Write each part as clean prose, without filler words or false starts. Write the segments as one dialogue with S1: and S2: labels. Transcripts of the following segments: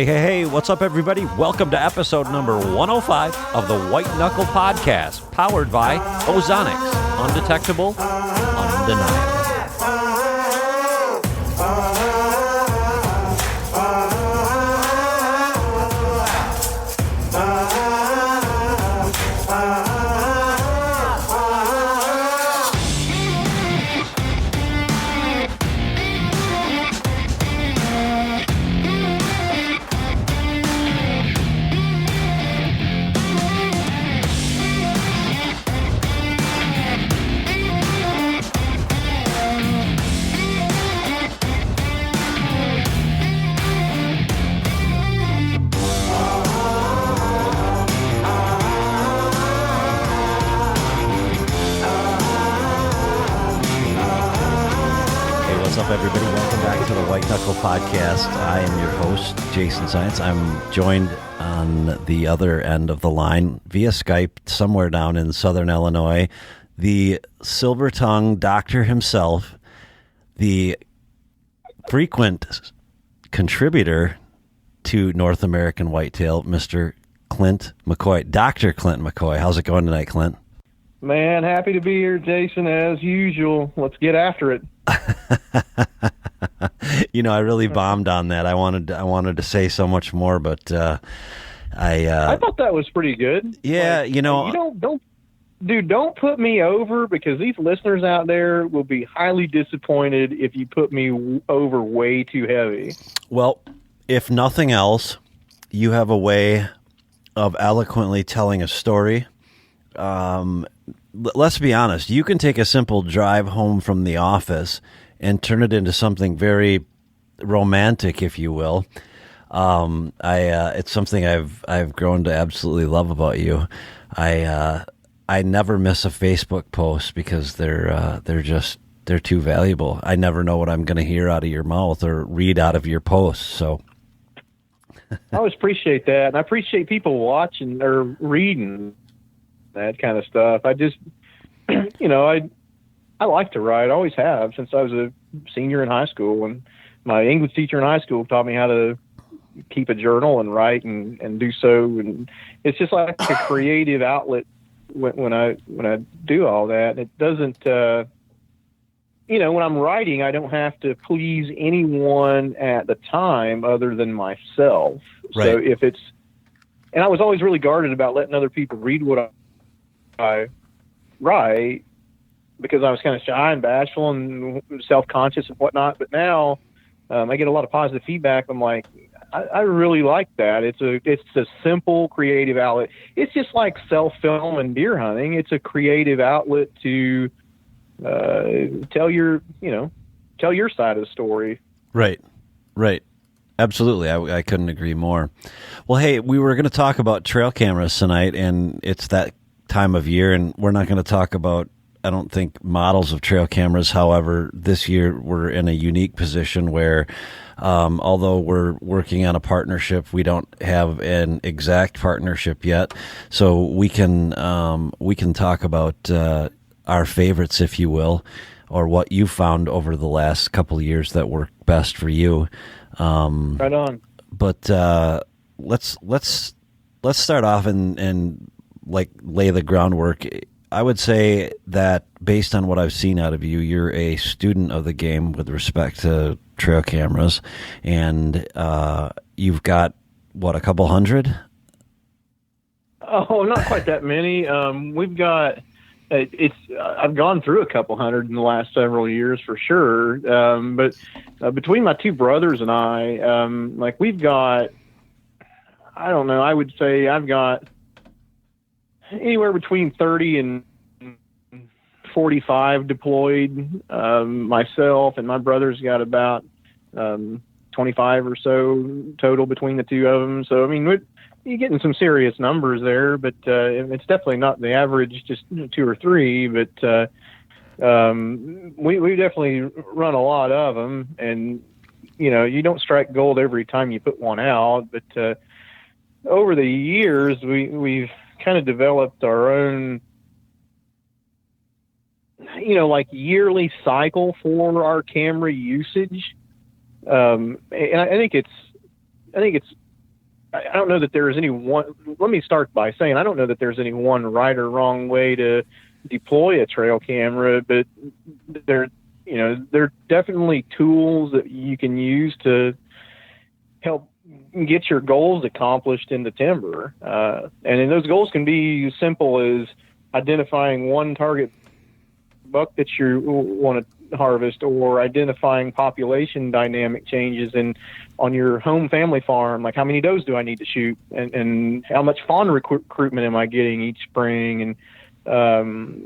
S1: Hey, what's up, everybody? Welcome to episode number 105 of the White Knuckle Podcast, powered by Ozonics. Undetectable, undeniable. Everybody, welcome back to the White Knuckle Podcast. I am your host, Jason Science. I'm joined on the other end of the line via Skype, somewhere down in Southern Illinois, the silver-tongued doctor himself, the frequent contributor to North American Whitetail, Mr. Clint McCoy. Dr. Clint McCoy. How's it going tonight, Clint?
S2: Man, happy to be here, Jason, as usual. Let's get after it.
S1: You know, I really bombed on that. I wanted to say so much more, but I
S2: thought that was pretty good.
S1: Yeah,
S2: like,
S1: you know,
S2: don't put me over, because these listeners out there will be highly disappointed if you put me over way too heavy.
S1: Well, if nothing else, you have a way of eloquently telling a story. Let's be honest. You can take a simple drive home from the office and turn it into something very romantic, if you will. It's something I've grown to absolutely love about you. I never miss a Facebook post because they're too valuable. I never know what I'm going to hear out of your mouth or read out of your posts. So
S2: I always appreciate that, and I appreciate people watching or reading that kind of stuff. I just, I like to write. I always have since I was a senior in high school, and my English teacher in high school taught me how to keep a journal and write and do so. And it's just like a creative outlet when I do all that. It doesn't, when I'm writing, I don't have to please anyone at the time other than myself.
S1: Right.
S2: So and I was always really guarded about letting other people read what I write, because I was kind of shy and bashful and self-conscious and whatnot. But now I get a lot of positive feedback. I'm like, I really like that. It's a simple creative outlet. It's just like self-film and deer hunting. It's a creative outlet to tell your side of the story.
S1: Right. Absolutely. I couldn't agree more. Well, hey, we were going to talk about trail cameras tonight, and it's that time of year, and we're not going to talk about, I don't think, models of trail cameras. However, this year we're in a unique position where, although we're working on a partnership, we don't have an exact partnership yet. So we can talk about our favorites, if you will, or what you found over the last couple of years that worked best for you.
S2: Right on.
S1: But let's start off and like lay the groundwork. I would say that based on what I've seen out of you, you're a student of the game with respect to trail cameras, and you've got a couple hundred?
S2: Oh, not quite that many. We've got I've gone through a couple hundred in the last several years for sure. But between my two brothers and I, we've got, I don't know, I would say I've got anywhere between 30 and 45 deployed. Myself and my brother's got about 25 or so total between the two of them. So, I mean, you're getting some serious numbers there, but it's definitely not the average, just 2 or 3. But we definitely run a lot of them, and you don't strike gold every time you put one out. But over the years, we've kind of developed our own, yearly cycle for our camera usage. And I think it's I don't know that there is any one. Let me start by saying I don't know that there's any one right or wrong way to deploy a trail camera, but there are definitely tools that you can use to help get your goals accomplished in the timber. And then those goals can be as simple as identifying one target buck that you want to harvest, or identifying population dynamic changes on your home family farm. Like, how many does do I need to shoot, and how much fawn recruitment am I getting each spring? And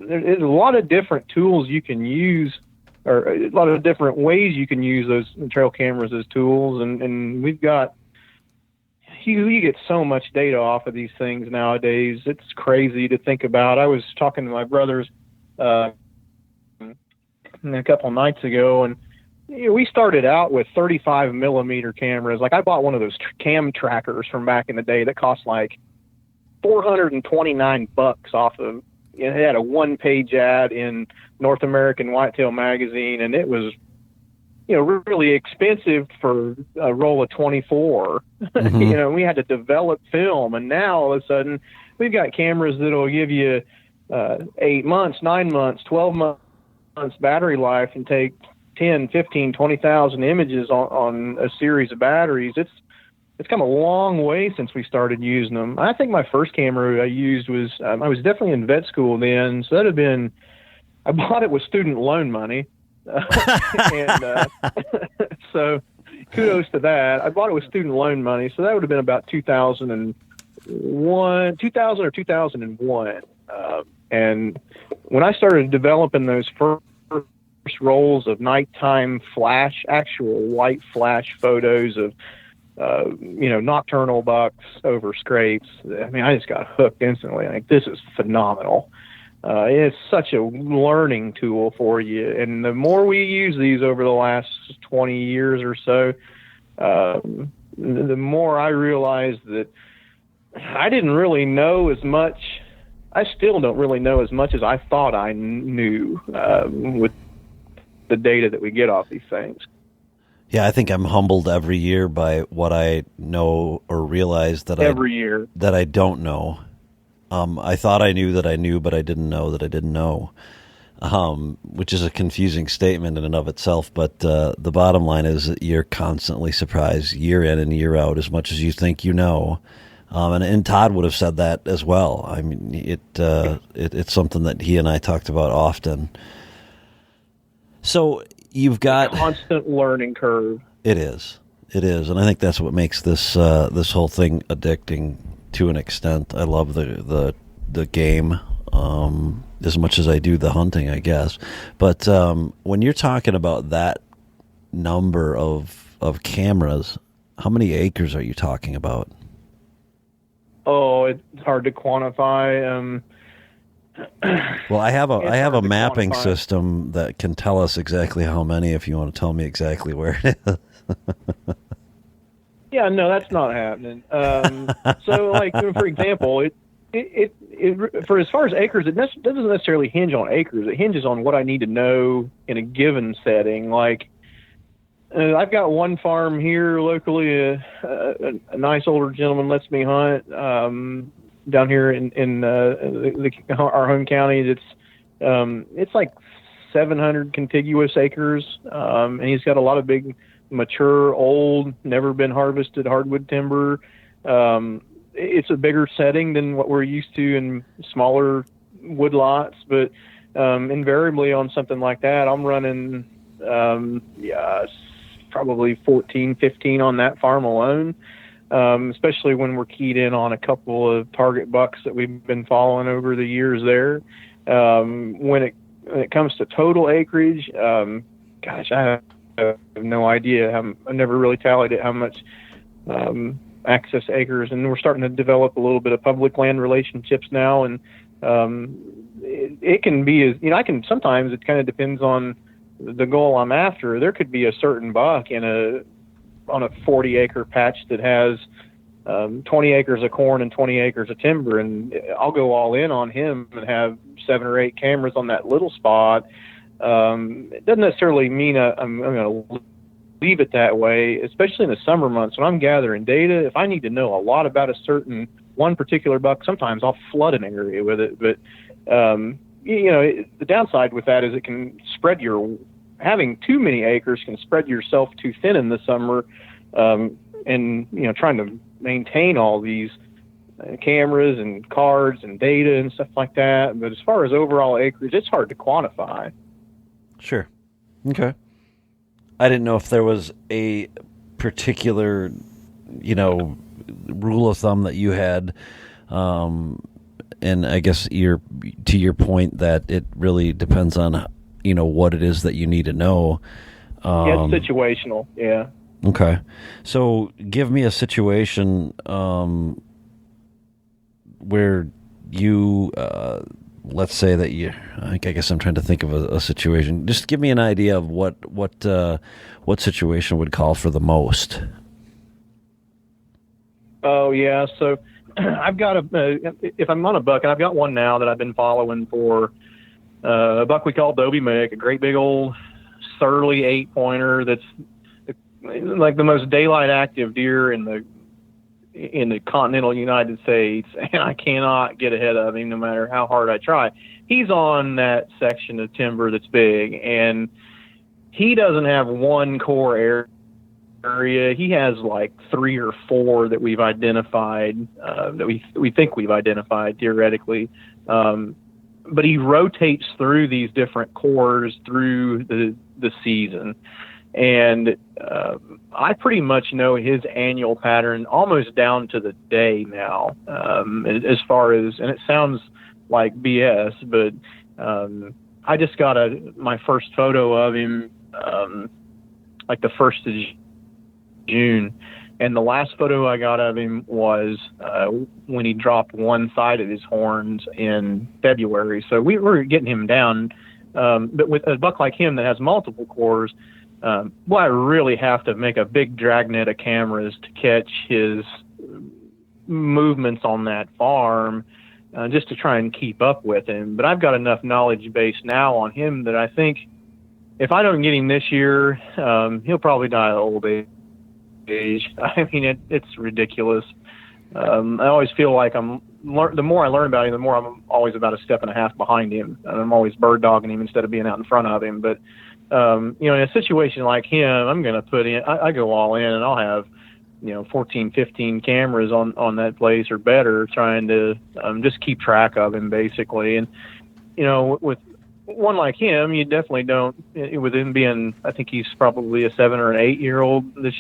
S2: there's a lot of different tools you can use, or a lot of different ways you can use those trail cameras as tools. And we've got, you get so much data off of these things nowadays. It's crazy to think about. I was talking to my brothers a couple of nights ago, and we started out with 35 millimeter cameras. Like, I bought one of those cam trackers from back in the day that cost like $429 off of, it had a 1-page ad in North American Whitetail magazine, and it was, really expensive for a roll of 24.
S1: Mm-hmm.
S2: We had to develop film, and now all of a sudden we've got cameras that'll give you 8 months, 9 months, 12 months battery life, and take 10, 15, 20,000 images on a series of batteries. It's come a long way since we started using them. I think my first camera I used was, I was definitely in vet school then, so I bought it with student loan money. And so kudos to that. I bought it with student loan money, so that would have been about 2000 or 2001. And when I started developing those first rolls of nighttime flash, actual white flash photos of nocturnal bucks over scrapes, I just got hooked instantly. Like, this is phenomenal. It's such a learning tool for you. And the more we use these over the last 20 years or so, the more I realized that I didn't really know as much. I still don't really know as much as I thought I knew with the data that we get off these things.
S1: Yeah, I think I'm humbled every year by what I know or realize that I don't know. I thought I knew that I knew, but I didn't know that I didn't know, which is a confusing statement in and of itself. But the bottom line is that you're constantly surprised year in and year out as much as you think you know. And Todd would have said that as well. I mean, it's something that he and I talked about often. So you've got
S2: a constant learning curve. It is,
S1: and I think that's what makes this whole thing addicting to an extent. I love the game as much as I do the hunting, I guess. But when you're talking about that number of cameras, how many acres are you talking about?
S2: Oh, it's hard to quantify.
S1: Well, I have a mapping system that can tell us exactly how many, if you want to tell me exactly where it is.
S2: Yeah, no, that's not happening. So, like, for example, it for as far as acres, it doesn't necessarily hinge on acres. It hinges on what I need to know in a given setting. Like, I've got one farm here locally. A nice older gentleman lets me hunt down here in our home county. It's like 700 contiguous acres, and he's got a lot of big, mature, old, never been harvested hardwood timber. It's a bigger setting than what we're used to in smaller wood lots, but invariably on something like that, I'm running probably 14, 15 on that farm alone, especially when we're keyed in on a couple of target bucks that we've been following over the years there. When it comes to total acreage, gosh, I have no idea. I never really tallied it how much access acres, and we're starting to develop a little bit of public land relationships now, and it can be, sometimes it kind of depends on the goal I'm after. There could be a certain buck on a 40-acre patch that has 20 acres of corn and 20 acres of timber, and I'll go all in on him and have 7 or 8 cameras on that little spot. It doesn't necessarily mean I'm going to leave it that way, especially in the summer months when I'm gathering data. If I need to know a lot about a certain one particular buck, sometimes I'll flood an area with it. But the downside with that is it can spread having too many acres can spread yourself too thin in the summer, and trying to maintain all these cameras and cards and data and stuff like that. But as far as overall acreage, it's hard to quantify.
S1: Sure. Okay. I didn't know if there was a particular, rule of thumb that you had. And I guess to your point that it really depends on, what it is that you need to know.
S2: Yeah, it's situational. Yeah.
S1: Okay. So give me a situation, where you, let's say that I guess I'm trying to think of a situation. Just give me an idea of what situation would call for the most.
S2: Oh yeah. So I've got if I'm on a buck, and I've got one now that I've been following for a buck we call Dobie Mick, a great big old surly 8-pointer that's like the most daylight active deer in the continental United States, and I cannot get ahead of him no matter how hard I try. He's on that section of timber that's big, and he doesn't have one core area. He has like 3 or 4 that we've identified, that we think we've identified theoretically. But he rotates through these different cores through the season. And I pretty much know his annual pattern almost down to the day now, as far as, and it sounds like BS, but I just got my first photo of him like the 1st of June. And the last photo I got of him was when he dropped one side of his horns in February. So we were getting him down. But with a buck like him that has multiple cores, I really have to make a big dragnet of cameras to catch his movements on that farm, just to try and keep up with him. But I've got enough knowledge base now on him that I think if I don't get him this year, he'll probably die of old age. I mean, it's ridiculous. I always feel like the more I learn about him, the more I'm always about a step and a half behind him. And I'm always bird dogging him instead of being out in front of him. But in a situation like him, I'm going to put in, I go all in, and I'll have, 14, 15 cameras on that place or better, trying to just keep track of him basically. And, with one like him, you definitely don't, with him being, I think he's probably a 7 or an 8-year-old this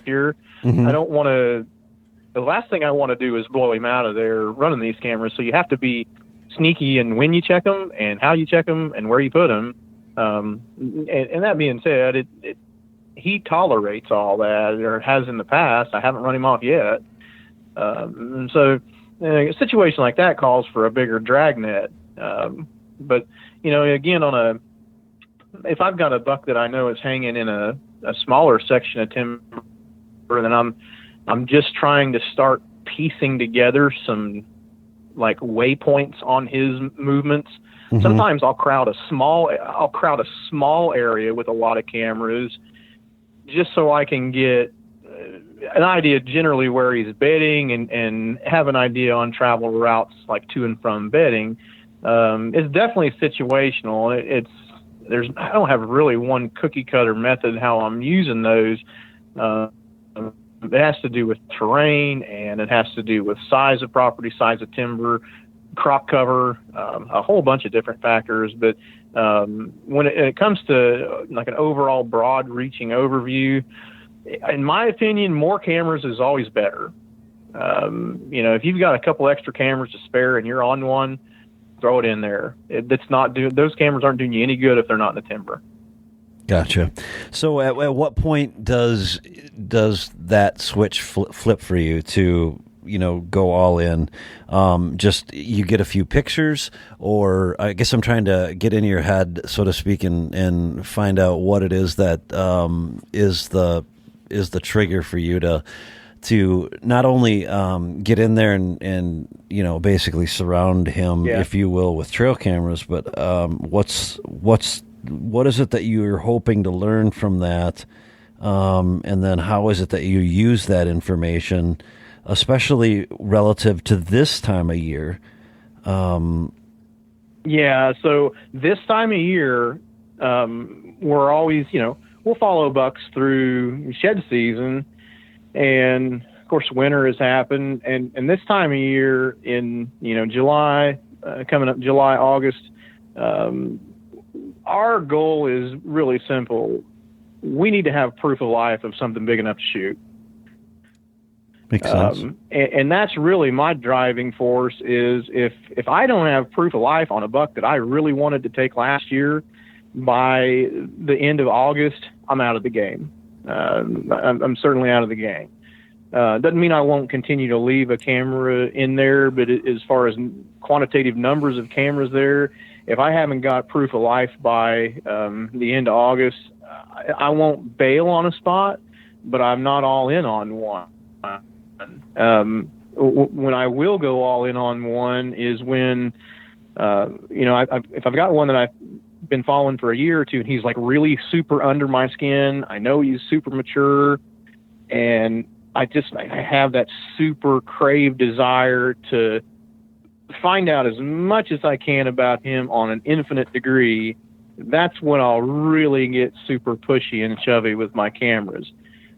S2: year. Mm-hmm. I don't want to, the last thing I want to do is blow him out of there running these cameras. So you have to be sneaky in when you check them and how you check them and where you put them. And that being said, he tolerates all that, or has in the past. I haven't run him off yet. So a situation like that calls for a bigger dragnet. But, again, if I've got a buck that I know is hanging in a smaller section of timber, then I'm just trying to start piecing together some like waypoints on his movements. Mm-hmm. Sometimes I'll crowd a small area with a lot of cameras, just so I can get an idea generally where he's bedding and have an idea on travel routes like to and from bedding. It's definitely situational. I don't have really one cookie cutter method how I'm using those. It has to do with terrain, and it has to do with size of property, size of timber, crop cover, a whole bunch of different factors. But when it comes to like an overall broad reaching overview, in my opinion, more cameras is always better. If you've got a couple extra cameras to spare and you're on one, throw it in there. Those cameras aren't doing you any good if they're not in the timber.
S1: Gotcha. So at what point does that switch flip for you to, go all in? Just you get a few pictures, or I guess I'm trying to get in your head, so to speak, and find out what it is that is the trigger for you to not only get in there and basically surround him, if you will, with trail cameras, but what is it that you're hoping to learn from that And then how is it that you use that information, especially relative to this time of year?
S2: Yeah, so this time of year, we're always, we'll follow bucks through shed season, and of course winter has happened, and this time of year in July, coming up July, August, our goal is really simple. We need to have proof of life of something big enough to shoot.
S1: Makes sense.
S2: And that's really my driving force is if I don't have proof of life on a buck that I really wanted to take last year, by the end of August, I'm out of the game. I'm certainly out of the game. Doesn't mean I won't continue to leave a camera in there, but as far as quantitative numbers of cameras there, if I haven't got proof of life by the end of August, I won't bail on a spot, but I'm not all in on one. When I will go all in on one is when, if I've got one that I've been following for a year or two and he's like really super under my skin, I know he's super mature, and I have that super crave desire to find out as much as I can about him on an infinite degree. That's when I'll really get super pushy and chubby with my cameras.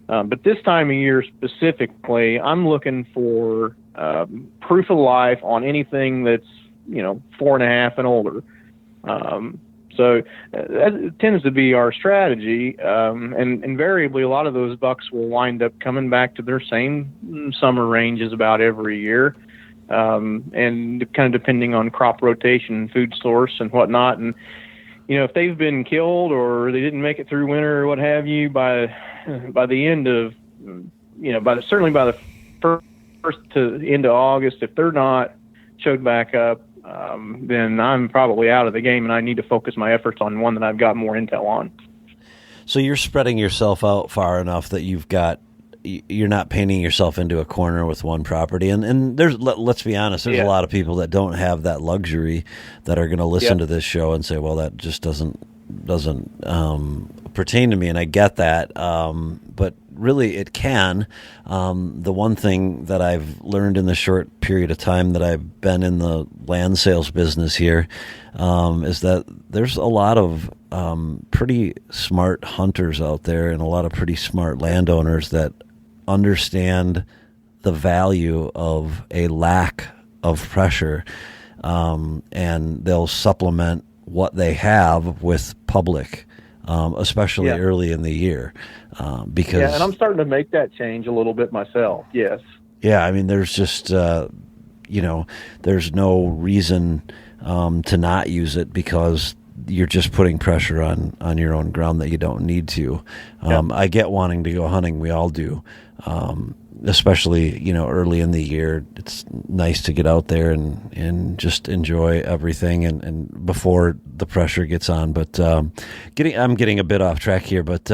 S2: But this time of year specifically, I'm looking for proof of life on anything that's 4.5 and older. So that tends to be our strategy, and invariably a lot of those bucks will wind up coming back to their same summer ranges about every year, and kind of depending on crop rotation, food source, and whatnot. And if they've been killed or they didn't make it through winter or what have you, by the end of, certainly by the first to end of August, if they're not showed back up, then I'm probably out of the game, and I need to focus my efforts on one that I've got more intel on.
S1: So you're spreading yourself out far enough that you're not painting yourself into a corner with one property. And let's be honest, there's a lot of people that don't have that luxury that are going to listen to this show and say, well, that just doesn't pertain to me. And I get that. But really it can. The one thing that I've learned in the short period of time that I've been in the land sales business here, is that there's a lot of pretty smart hunters out there and a lot of pretty smart landowners that understand the value of a lack of pressure, and they'll supplement what they have with public, especially early in the year, because
S2: and I'm starting to make that change a little bit myself. Yes.
S1: Yeah, I mean, there's just there's no reason to not use it, because you're just putting pressure on your own ground that you don't need to. I get wanting to go hunting. We all do. Especially, early in the year, it's nice to get out there and just enjoy everything and before the pressure gets on. But I'm getting a bit off track here, but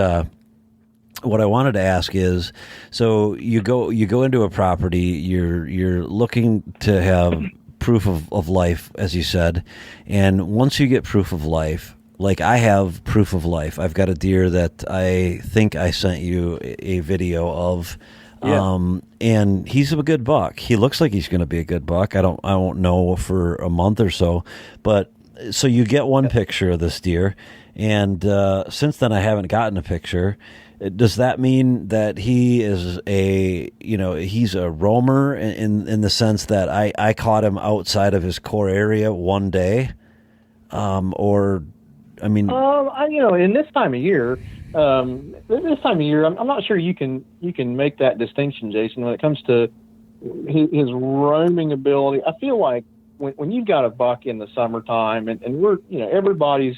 S1: what I wanted to ask is, so you go into a property, you're looking to have proof of life, as you said, and once you get proof of life, like I have proof of life. I've got a deer that I think I sent you a video of, and he's a good buck. He looks like he's going to be a good buck. I won't know for a month or so, but so you get one picture of this deer, and since then I haven't gotten a picture. Does that mean that he is he's a roamer in the sense that I caught him outside of his core area one day, or? I mean,
S2: in this time of year, I'm not sure you can make that distinction, Jason, when it comes to his roaming ability. I feel like when you've got a buck in the summertime, and we're, everybody's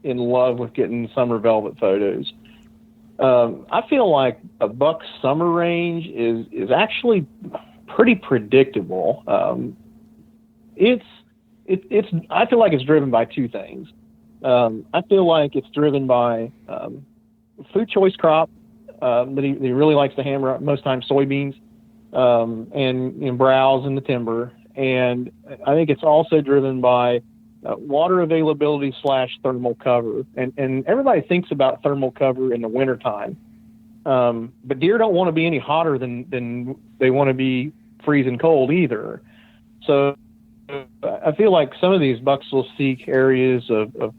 S2: in love with getting summer velvet photos. I feel like a buck's summer range is actually pretty predictable. I feel like it's driven by two things. I feel like it's driven by food choice crop that he really likes to hammer up, most times soybeans, and browse in the timber. And I think it's also driven by water availability / thermal cover. And everybody thinks about thermal cover in the wintertime. But deer don't want to be any hotter than they want to be freezing cold either. So I feel like some of these bucks will seek areas of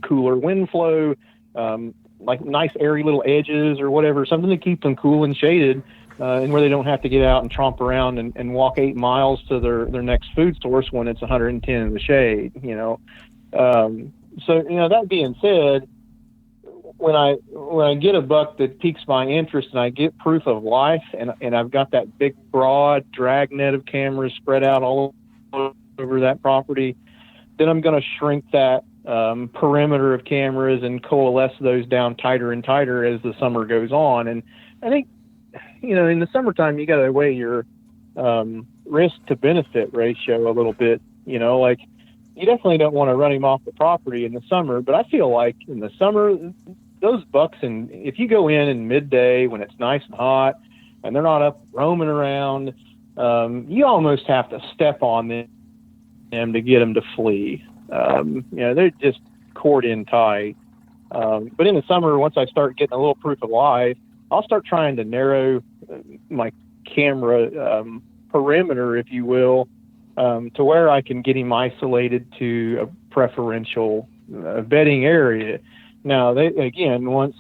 S2: cooler wind flow, like nice airy little edges or whatever, something to keep them cool and shaded, and where they don't have to get out and tromp around and walk 8 miles to their next food source when it's 110 in the shade. So that being said, when I get a buck that piques my interest and I get proof of life, and I've got that big broad drag net of cameras spread out all over that property, then I'm going to shrink that perimeter of cameras and coalesce those down tighter and tighter as the summer goes on. And I think, in the summertime, you got to weigh your risk to benefit ratio a little bit. Like, you definitely don't want to run him off the property in the summer, but I feel like in the summer, those bucks, and if you go in midday when it's nice and hot and they're not up roaming around, you almost have to step on them to get them to flee. They're just cored in tight. But in the summer, once I start getting a little proof of life, I'll start trying to narrow my camera perimeter, if you will, to where I can get him isolated to a preferential bedding area. Now, once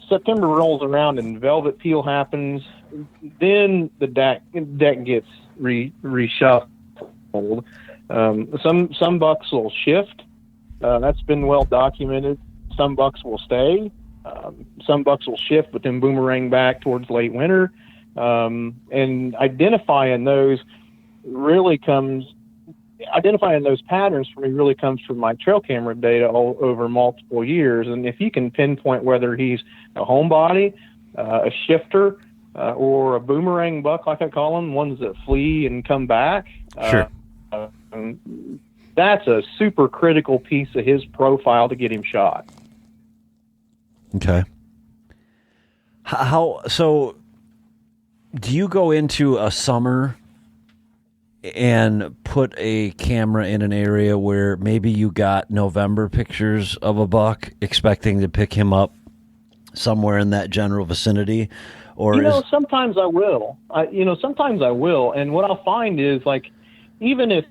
S2: September rolls around and velvet peel happens, then the deck gets reshuffled. Some bucks will shift. That's been well documented. Some bucks will stay. Some bucks will shift, but then boomerang back towards late winter. And identifying those patterns for me really comes from my trail camera data all over multiple years. And if you can pinpoint whether he's a homebody, a shifter, or a boomerang buck, like I call them, ones that flee and come back,
S1: sure.
S2: That's a super critical piece of his profile to get him shot.
S1: Okay. So do you go into a summer and put a camera in an area where maybe you got November pictures of a buck, expecting to pick him up somewhere in that general vicinity? Or
S2: sometimes I will. Sometimes I will. And what I'll find is, like, even if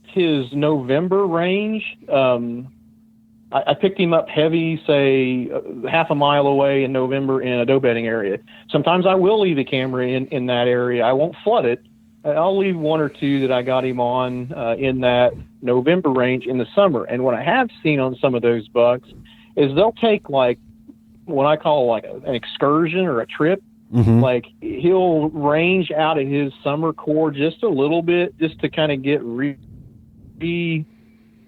S2: his November range, I picked him up heavy, say half a mile away in November in a doe bedding area. Sometimes I will leave a camera in that area. I won't flood it. I'll leave one or two that I got him on in that November range in the summer. And what I have seen on some of those bucks is they'll take, like, what I call like an excursion or a trip.
S1: Mm-hmm.
S2: Like, he'll range out of his summer core just a little bit, just to kind of get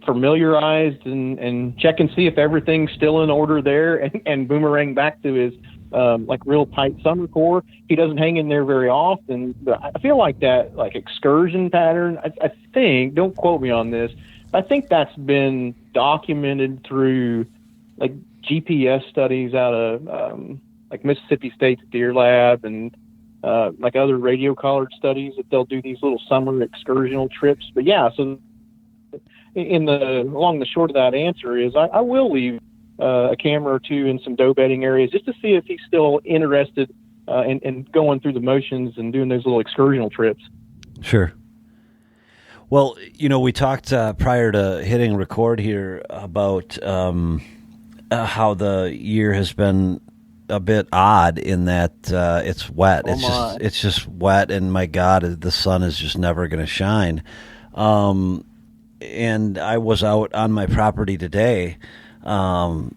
S2: familiarized and check and see if everything's still in order there, and boomerang back to his like real tight summer core. He doesn't hang in there very often, but I feel like that, like, excursion pattern, I think, don't quote me on this, I think that's been documented through, like, GPS studies out of like Mississippi State's Deer Lab, and like other radio collared studies, that they'll do these little summer excursional trips. But yeah, so along the short of that answer is I will leave a camera or two in some doe bedding areas just to see if he's still interested in going through the motions and doing those little excursional trips.
S1: Sure. Well, we talked prior to hitting record here about how the year has been a bit odd in that it's wet. It's just wet, and my God, the sun is just never going to shine. And I was out on my property today, setting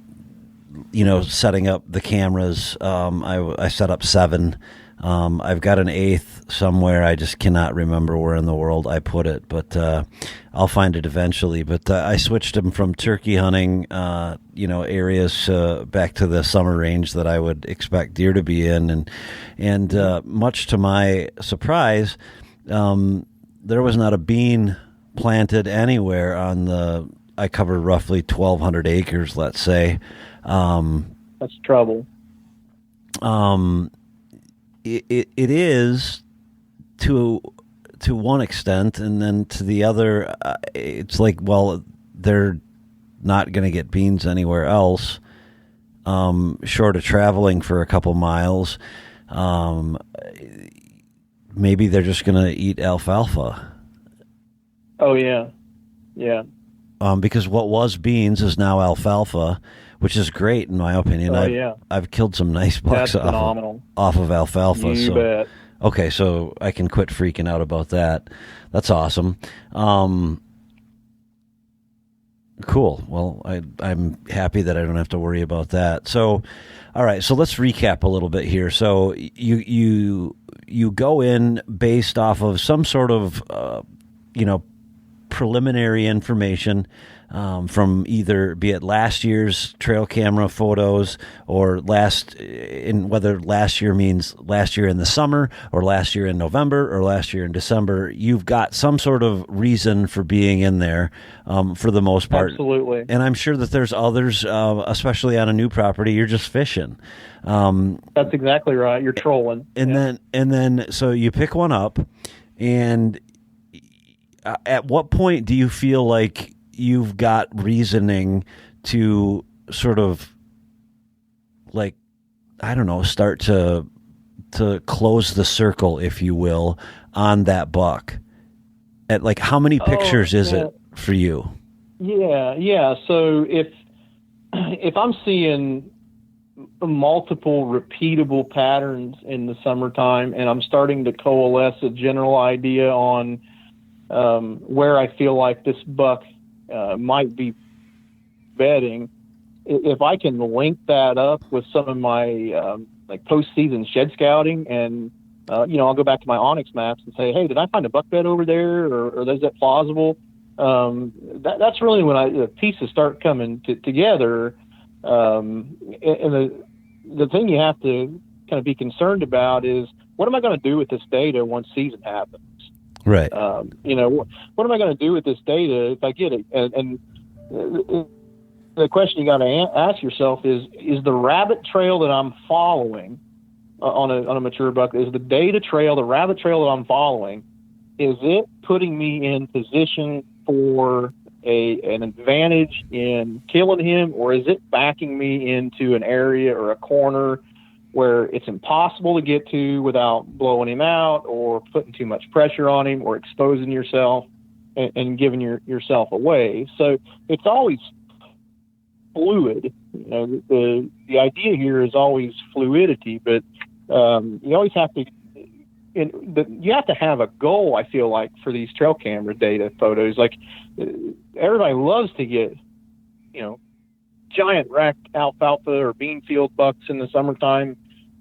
S1: up the cameras. I set up 7. I've got an 8th somewhere. I just cannot remember where in the world I put it, but I'll find it eventually. But I switched them from turkey hunting, areas back to the summer range that I would expect deer to be in, and much to my surprise, there was not a bean planted anywhere on I covered roughly 1,200 acres, let's say.
S2: That's trouble.
S1: It is to one extent, and then to the other, it's like, well, they're not going to get beans anywhere else. short of traveling for a couple miles, maybe they're just going to eat alfalfa.
S2: Oh yeah, yeah.
S1: Because what was beans is now alfalfa, which is great in my opinion. I've killed some nice bucks off of alfalfa.
S2: You bet.
S1: Okay, so I can quit freaking out about that. That's awesome. Cool. Well, I'm happy that I don't have to worry about that. So, all right. So let's recap a little bit here. So you go in based off of some sort of preliminary information from either be it last year's trail camera photos or whether last year means last year in the summer or last year in November or last year in December. You've got some sort of reason for being in there for the most part.
S2: Absolutely.
S1: And I'm sure that there's others, especially on a new property, you're just fishing.
S2: That's exactly right. You're trolling.
S1: And then so you pick one up, and at what point do you feel like you've got reasoning to sort of start to close the circle, if you will, on that buck? At how many pictures is it for you?
S2: Yeah. So if I'm seeing multiple repeatable patterns in the summertime and I'm starting to coalesce a general idea on where I feel like this buck might be bedding, if I can link that up with some of my postseason shed scouting, and I'll go back to my Ozonics maps and say, hey, did I find a buck bed over there, or is that plausible? That's really when the pieces start coming together. And the thing you have to kind of be concerned about is, what am I going to do with this data once season happens?
S1: Right.
S2: What am I going to do with this data if I get it? And the question you got to ask yourself is the rabbit trail that I'm following on a mature buck, is the data trail, the rabbit trail that I'm following, is it putting me in position for an advantage in killing him, or is it backing me into an area or a corner where it's impossible to get to without blowing him out or putting too much pressure on him or exposing yourself and giving yourself away? So it's always fluid. The idea here is always fluidity, but you always have to, you have to have a goal, I feel like, for these trail camera data photos. Like, everybody loves to get, giant racked alfalfa or bean field bucks in the summertime.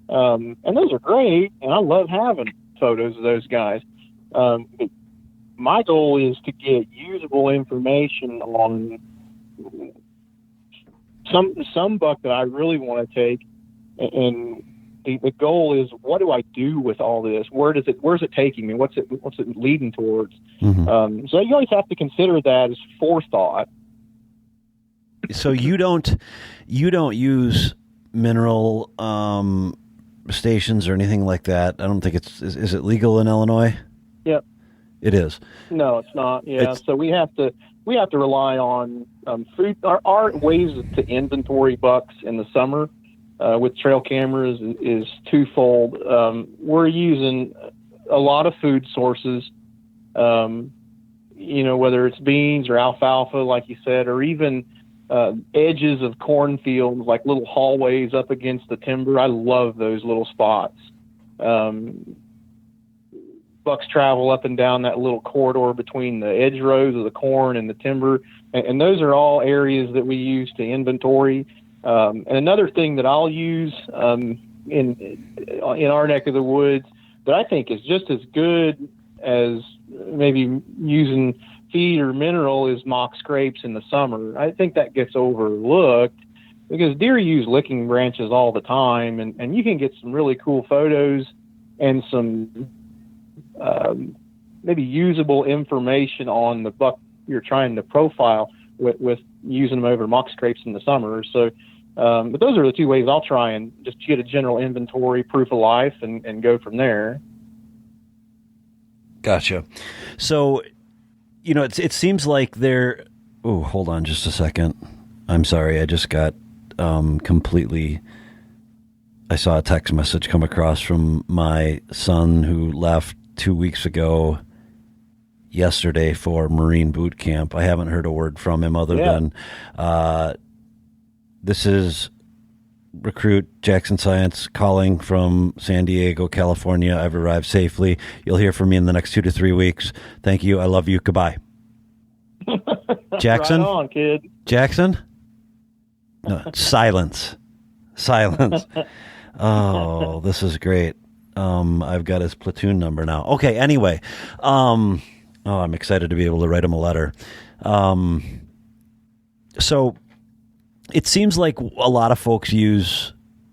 S2: And those are great, and I love having photos of those guys. My goal is to get usable information on some buck that I really want to take, and the goal is, what do I do with all this? Where's it taking me? What's it leading towards? Mm-hmm. So you always have to consider that as forethought.
S1: So you don't use mineral stations or anything like that? I don't think is it legal in Illinois?
S2: Yep.
S1: It is.
S2: No, it's not. Yeah. So we have to rely on food. Our ways to inventory bucks in the summer with trail cameras is twofold. We're using a lot of food sources, whether it's beans or alfalfa, like you said, or even edges of cornfields, like little hallways up against the timber. I love those little spots. Bucks travel up and down that little corridor between the edge rows of the corn and the timber, and those are all areas that we use to inventory. And another thing that I'll use in our neck of the woods that I think is just as good as maybe using feed or mineral is mock scrapes in the summer. I think that gets overlooked because deer use licking branches all the time, and you can get some really cool photos and some maybe usable information on the buck you're trying to profile with using them over mock scrapes in the summer. So, but those are the two ways I'll try and just get a general inventory, proof of life, and go from there.
S1: Gotcha. So, it seems like they're... Oh, hold on just a second. I'm sorry. I just got completely. I saw a text message come across from my son who left 2 weeks ago yesterday for Marine boot camp. I haven't heard a word from him other than this is recruit Jackson Science calling from San Diego, California. I've arrived safely. You'll hear from me in the next 2 to 3 weeks. Thank you. I love you. Goodbye. Jackson?
S2: Right on, kid.
S1: Jackson? No, silence. Oh, this is great. I've got his platoon number now. Okay, anyway. I'm excited to be able to write him a letter. So it seems like a lot of folks use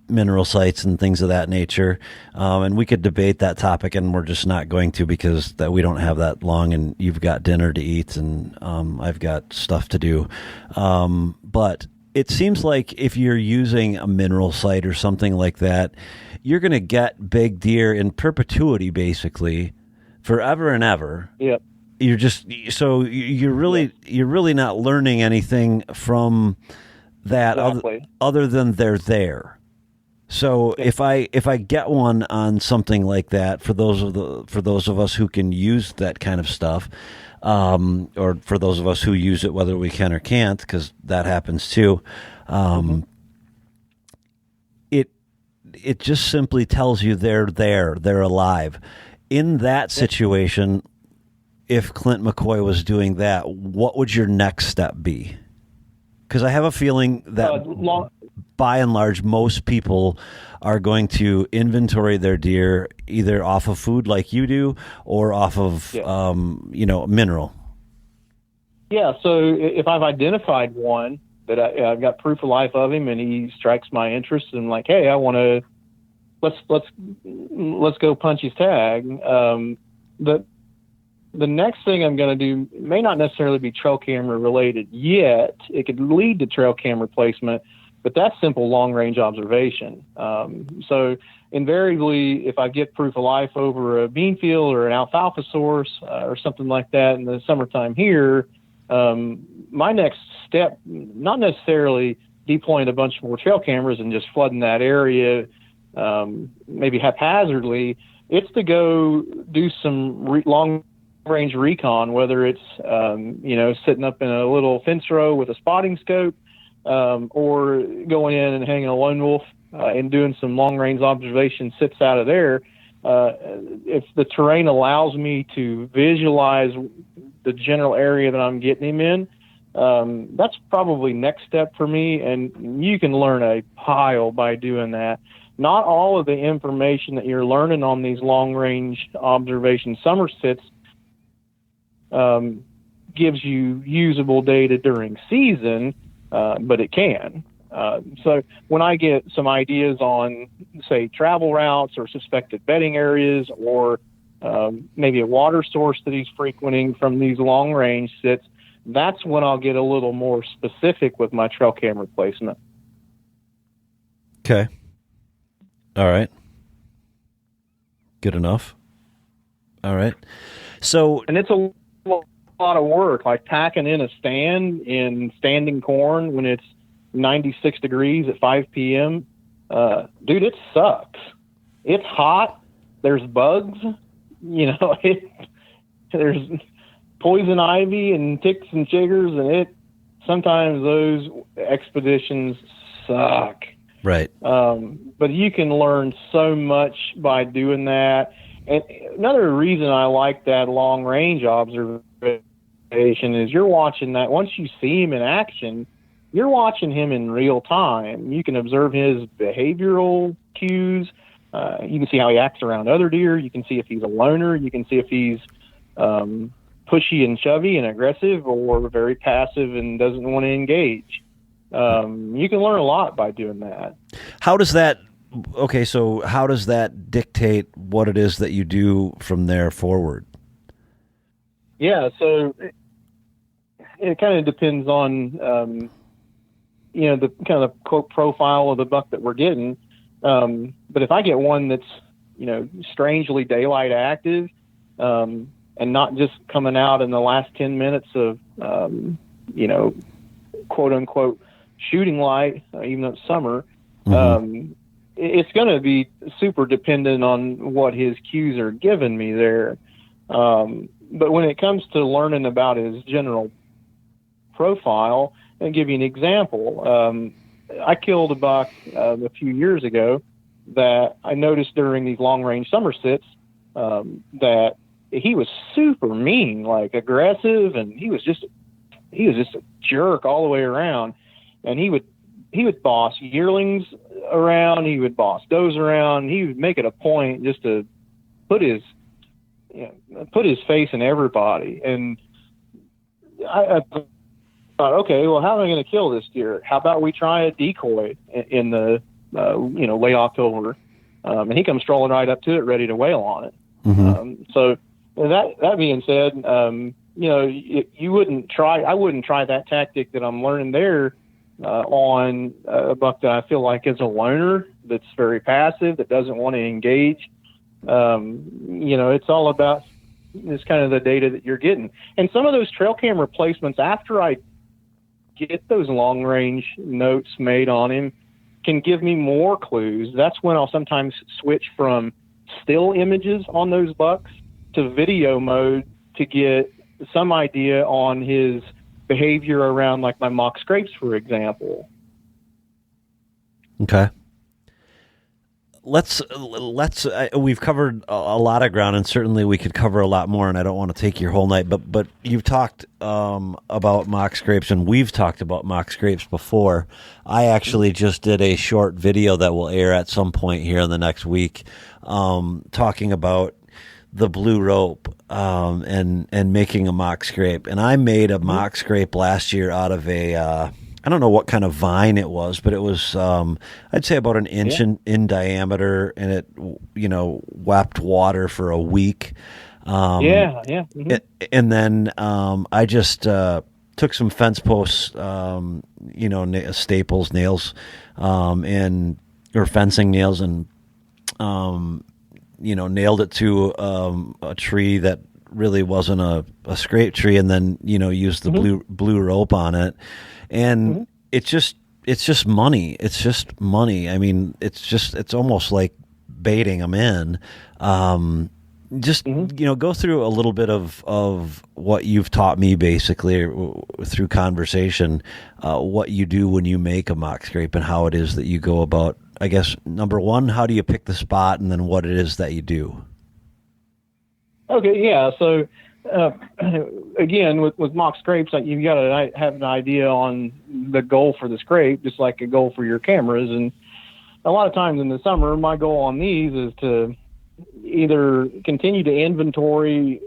S1: mineral sites and things of that nature. And we could debate that topic, and we're just not going to because that we don't have that long, and you've got dinner to eat, and I've got stuff to do. But it seems like if you're using a mineral site or something like that, you're going to get big deer in perpetuity, basically, forever and ever.
S2: Yep.
S1: You're really not learning anything from that other than they're there. So if I get one on something like that, for those of us who can use that kind of stuff, or for those of us who use it whether we can or can't, because that happens too, it just simply tells you they're alive. In that situation, if Clint McCoy was doing that, what would your next step be? Because I have a feeling that by and large, most people are going to inventory their deer either off of food like you do or off of, mineral.
S2: Yeah. So if I've identified one that I've got proof of life of him and he strikes my interest and like, hey, I want to, let's go punch his tag. The next thing I'm going to do may not necessarily be trail camera related yet. It could lead to trail camera placement, but that's simple long range observation. So invariably, if I get proof of life over a bean field or an alfalfa source or something like that in the summertime here, my next step, not necessarily deploying a bunch more trail cameras and just flooding that area, maybe haphazardly, it's to go do some long range recon, whether it's sitting up in a little fence row with a spotting scope, or going in and hanging a lone wolf and doing some long range observation sits out of there. If the terrain allows me to visualize the general area that I'm getting him in, that's probably next step for me. And you can learn a pile by doing that. Not all of the information that you're learning on these long range observation summer sits gives you usable data during season, but it can. So when I get some ideas on, say, travel routes or suspected bedding areas, or maybe a water source that he's frequenting from these long range sits, that's when I'll get a little more specific with my trail camera placement.
S1: Okay. All right. Good enough. All right. So,
S2: and it's a lot of work, like packing in a stand in standing corn when it's 96 degrees at 5 p.m. Dude, it sucks. It's hot. There's bugs. There's poison ivy and ticks and chiggers, and sometimes those expeditions suck.
S1: Right.
S2: But you can learn so much by doing that. And another reason I like that long range observation is you're watching that. Once you see him in action, you're watching him in real time. You can observe his behavioral cues. You can see how he acts around other deer. You can see if he's a loner. You can see if he's pushy and shovey and aggressive, or very passive and doesn't want to engage. You can learn a lot by doing that.
S1: How does that dictate what it is that you do from there forward?
S2: Yeah, so it kind of depends on, the kind of quote profile of the buck that we're getting. But if I get one that's, strangely daylight active, and not just coming out in the last 10 minutes of, quote unquote, shooting light, even though it's summer.
S1: Mm-hmm.
S2: It's going to be super dependent on what his cues are giving me there. But when it comes to learning about his general profile, I'll give you an example. I killed a buck a few years ago that I noticed during these long-range summer sits that he was super mean, like aggressive, and he was just a jerk all the way around. And he would boss yearlings around, he would boss does around. He would make it a point just to put his face in everybody. And I thought, okay, well, how am I going to kill this deer? How about we try a decoy in the late October, and he comes strolling right up to it, ready to wail on it.
S1: Mm-hmm.
S2: So that being said, I wouldn't try that tactic that I'm learning there on a buck that I feel like is a loner, that's very passive, that doesn't want to engage. It's all about this kind of the data that you're getting. And some of those trail camera placements, after I get those long range notes made on him, can give me more clues. That's when I'll sometimes switch from still images on those bucks to video mode to get some idea on his behavior around, like my mock scrapes, for example.
S1: Okay. Let's we've covered a lot of ground, and certainly we could cover a lot more, and I don't want to take your whole night, but you've talked about mock scrapes, and we've talked about mock scrapes before. I actually just did a short video that will air at some point here in the next week, talking about the blue rope and making a mock scrape. And I made a mock scrape last year out of a I don't know what kind of vine it was, but it was, I'd say about an inch in diameter, and it, wept water for a week. Mm-hmm. And then I just took some fence posts, staples, nails, or fencing nails, and nailed it to a tree that really wasn't a scrape tree, and then used the blue rope on it. And it's just money. It's just money. I mean, it's almost like baiting them in. Go through a little bit of what you've taught me, basically, through conversation, what you do when you make a mock scrape and how it is that you go about, I guess, number one, how do you pick the spot, and then what it is that you do?
S2: Okay. Yeah. So, again, with mock scrapes, you've got to have an idea on the goal for the scrape, just like a goal for your cameras. And a lot of times in the summer, my goal on these is to either continue to inventory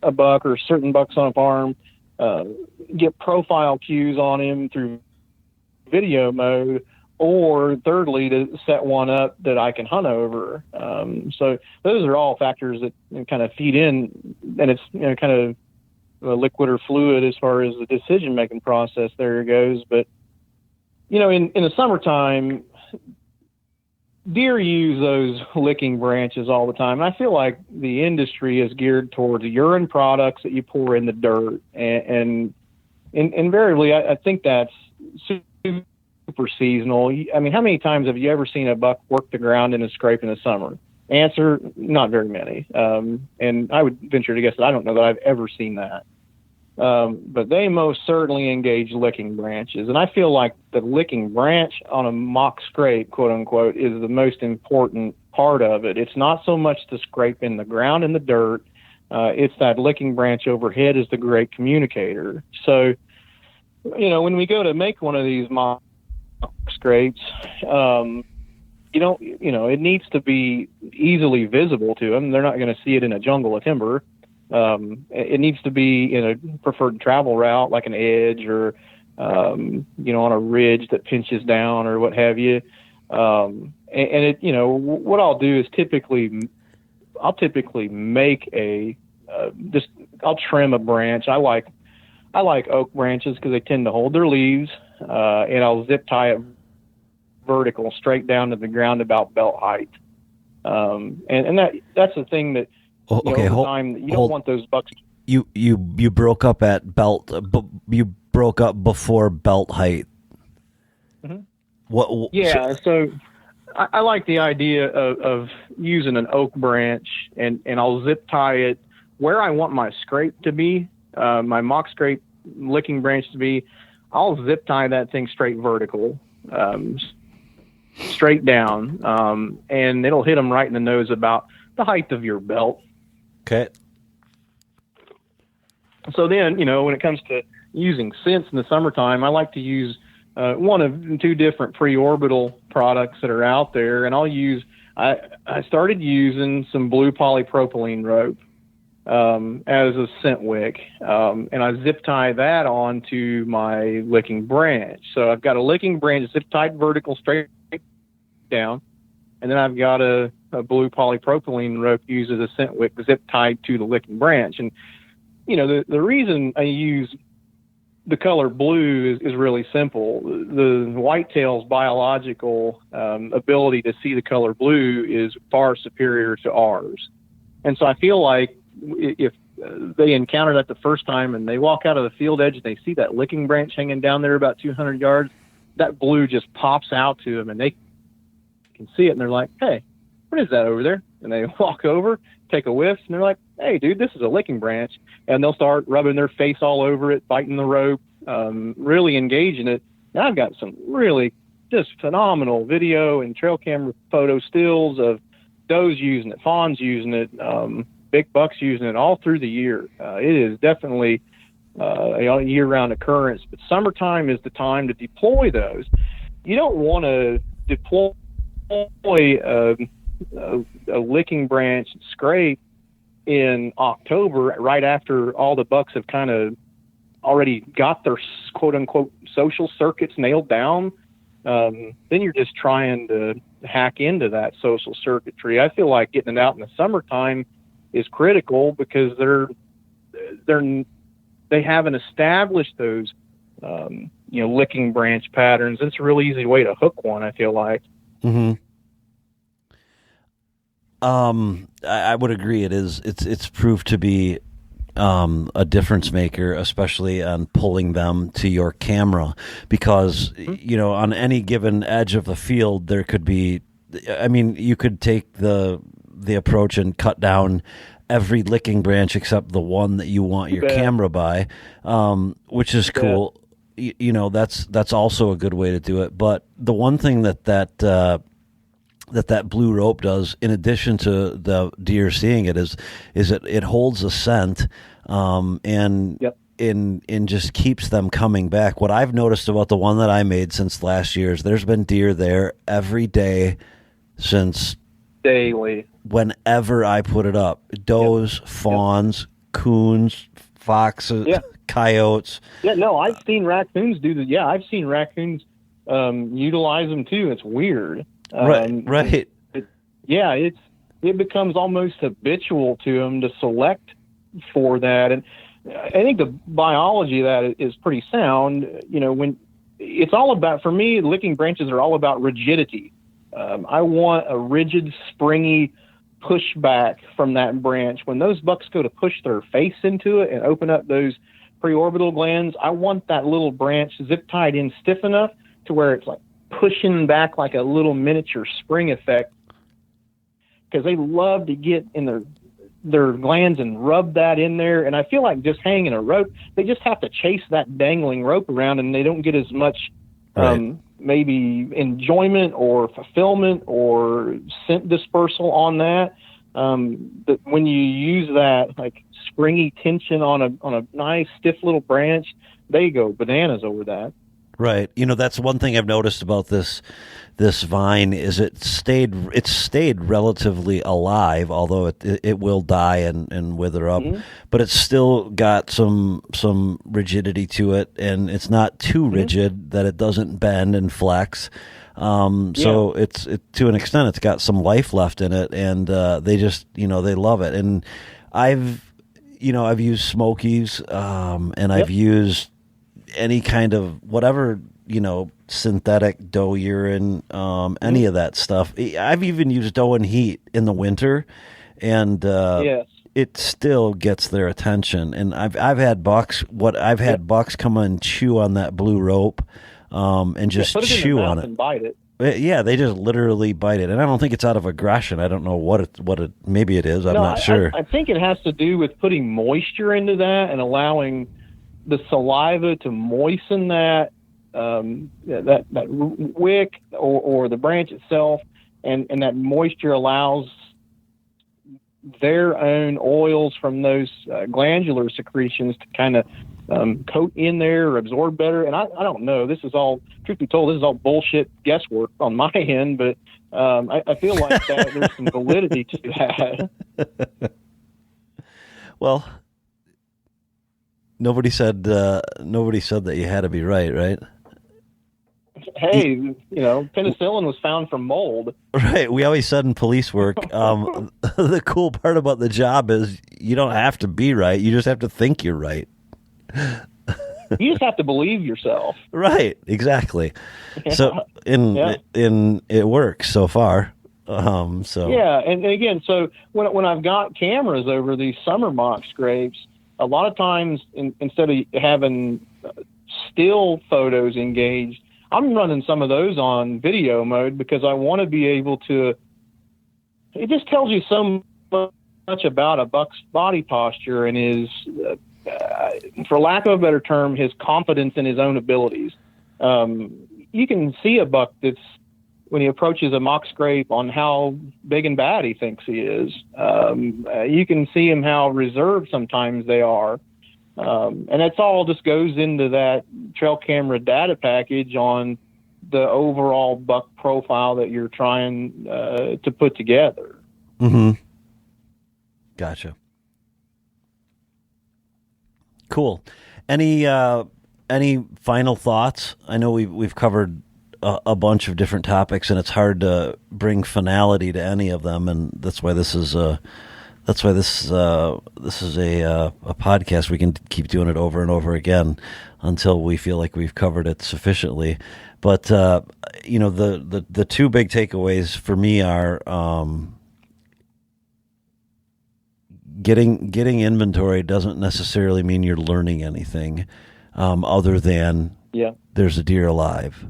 S2: a buck or certain bucks on a farm, get profile cues on him through video mode, or thirdly, to set one up that I can hunt over. So those are all factors that kind of feed in, and it's kind of liquid or fluid as far as the decision-making process there goes. But, in the summertime, deer use those licking branches all the time. And I feel like the industry is geared towards urine products that you pour in the dirt. And invariably, I think that's super seasonal. I mean, how many times have you ever seen a buck work the ground in a scrape in the summer? Answer, not very many. And I would venture to guess that I don't know that I've ever seen that. But they most certainly engage licking branches. And I feel like the licking branch on a mock scrape, quote unquote, is the most important part of it. It's not so much the scrape in the ground in the dirt. It's that licking branch overhead is the great communicator. So, when we go to make one of these mock scrapes, it needs to be easily visible to them. They're not going to see it in a jungle of timber. It needs to be in a preferred travel route, like an edge or, on a ridge that pinches down or what have you. What I'll do is I'll typically make I'll trim a branch. I like oak branches because they tend to hold their leaves, and I'll zip tie it vertical straight down to the ground about belt height. And that's the thing that,
S1: okay,
S2: over time, you don't want those bucks.
S1: You broke up at belt, you broke up before belt height. What?
S2: Yeah, so I like the idea of using an oak branch, and I'll zip tie it where I want my scrape to be, my mock scrape licking branch to be. I'll zip tie that thing straight vertical, straight down, and it'll hit them right in the nose about the height of your belt.
S1: Okay.
S2: So then, when it comes to using scents in the summertime, I like to use one of two different pre-orbital products that are out there, and I started using some blue polypropylene rope as a scent wick, and I zip tie that onto my licking branch. So I've got a licking branch zip tied vertical straight down, and then I've got a blue polypropylene rope used as a scent wick zip tied to the licking branch. And the reason I use the color blue is really simple. The whitetail's biological ability to see the color blue is far superior to ours. And so I feel like if they encounter that the first time and they walk out of the field edge and they see that licking branch hanging down there about 200 yards, that blue just pops out to them and they can see it and they're like, hey, what is that over there? And they walk over, take a whiff, and they're like, hey, dude, this is a licking branch. And they'll start rubbing their face all over it, biting the rope, really engaging it. Now I've got some really just phenomenal video and trail camera photo stills of does using it, fawns using it, big bucks using it all through the year. It is definitely a year-round occurrence, but summertime is the time to deploy those. You don't want to deploy a licking branch scrape in October, right after all the bucks have kind of already got their quote-unquote social circuits nailed down. Then you're just trying to hack into that social circuitry. I feel like getting it out in the summertime is critical because they haven't established those licking branch patterns. It's a really easy way to hook one, I feel like.
S1: Mm-hmm. I would agree. It's proved to be a difference maker, especially on pulling them to your camera, because on any given edge of the field there could be. I mean, you could take the approach and cut down every licking branch except the one that you want your camera by, which is cool. That's also a good way to do it. But the one thing that blue rope does, in addition to the deer seeing it, is it holds a scent, and just keeps them coming back. What I've noticed about the one that I made since last year is there's been deer there every day since
S2: daily.
S1: Whenever I put it up, does, fawns, coons, foxes, coyotes.
S2: Yeah, no, I've seen raccoons do that. Yeah, I've seen raccoons utilize them too. It's weird.
S1: Right.
S2: It becomes almost habitual to them to select for that, and I think the biology of that is pretty sound. When it's all about, for me, licking branches are all about rigidity. I want a rigid, springy pushback from that branch. When those bucks go to push their face into it and open up those preorbital glands, I want that little branch zip tied in stiff enough to where it's like pushing back like a little miniature spring effect, because they love to get in their glands and rub that in there. And I feel like just hanging a rope, they just have to chase that dangling rope around, and they don't get as much maybe enjoyment or fulfillment or scent dispersal on that. But when you use that like springy tension on a nice stiff little branch, they go bananas over that.
S1: Right. That's one thing I've noticed about this vine is it's stayed relatively alive, although it will die and wither up, but it's still got some rigidity to it, and it's not too rigid that it doesn't bend and flex. So it's to an extent it's got some life left in it, and they just they love it. And I've used Smokies, and I've used any kind of whatever, synthetic doe urine, any of that stuff. I've even used doe and heat in the winter, and it still gets their attention. And I've had bucks. Bucks come and chew on that blue rope, and just
S2: put it in
S1: chew
S2: their
S1: on
S2: mouth
S1: it.
S2: and bite it.
S1: Yeah, they just literally bite it, and I don't think it's out of aggression. I don't know what it. Maybe it is. I'm not sure.
S2: I think it has to do with putting moisture into that and allowing the saliva to moisten that wick or the branch itself, and that moisture allows their own oils from those glandular secretions to kind of coat in there or absorb better. And I don't know. This is all, truth be told, this is all bullshit guesswork on my end, but I feel like that there's some validity to that.
S1: Well, nobody said that you had to be right?
S2: Hey, penicillin was found from mold.
S1: Right. We always said in police work, the cool part about the job is you don't have to be right. You just have to think you're right.
S2: You just have to believe yourself.
S1: Right. Exactly.
S2: Yeah.
S1: So it works so far.
S2: Yeah, and again, so when I've got cameras over these summer mock scrapes, a lot of times instead of having still photos engaged, I'm running some of those on video mode because I want to be able to. It just tells you so much about a buck's body posture and his, for lack of a better term, his confidence in his own abilities. You can see a buck that's, when he approaches a mock scrape, on how big and bad he thinks he is. You can see him how reserved sometimes they are. And that's all just goes into that trail camera data package on the overall buck profile that you're trying to put together.
S1: Mm-hmm. Gotcha. Cool. Any final thoughts? I know we've covered a bunch of different topics, and it's hard to bring finality to any of them, and that's why this is a podcast. We can keep doing it over and over again until we feel like we've covered it sufficiently. But the two big takeaways for me are getting inventory doesn't necessarily mean you're learning anything, other than there's a deer alive.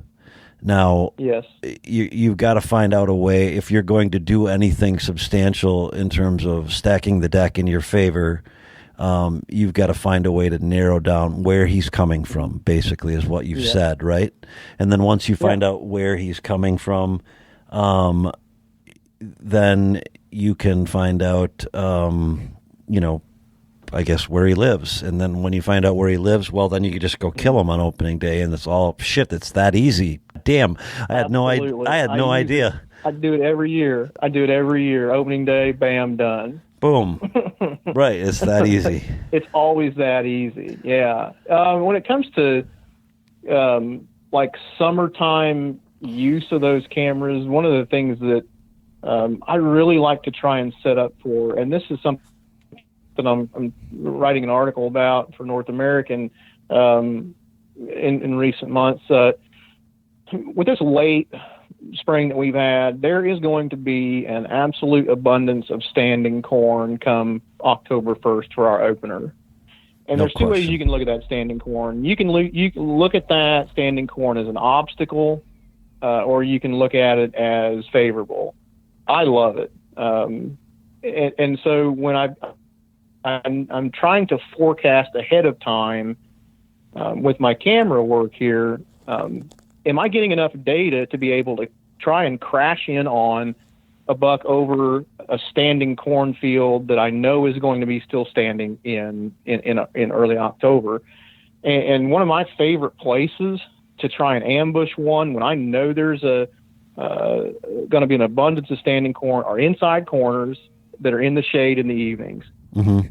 S1: Now,
S2: yes,
S1: you've got to find out a way, if you're going to do anything substantial in terms of stacking the deck in your favor, you've got to find a way to narrow down where he's coming from, basically, is what you've said, right? And then once you find out where he's coming from, then you can find out, I guess, where he lives. And then when you find out where he lives, well, then you can just go kill him on opening day, and it's all shit. It's that easy. Damn, I had no idea.
S2: I do it every year. Opening day, bam, done.
S1: Boom. Right, it's that easy.
S2: It's always that easy. Yeah. When it comes to like summertime use of those cameras, one of the things that I really like to try and set up for, and this is something that I'm writing an article about for North American in recent months. With this late spring that we've had, there is going to be an absolute abundance of standing corn come October 1st for our opener. And there's two ways you can look at that standing corn. You can look at that standing corn as an obstacle, or you can look at it as favorable. I love it. And so when I'm trying to forecast ahead of time with my camera work here, am I getting enough data to be able to try and crash in on a buck over a standing cornfield that I know is going to be still standing in early October? And one of my favorite places to try and ambush one when I know there's going to be an abundance of standing corn are inside corners that are in the shade in the evenings.
S1: Mm-hmm.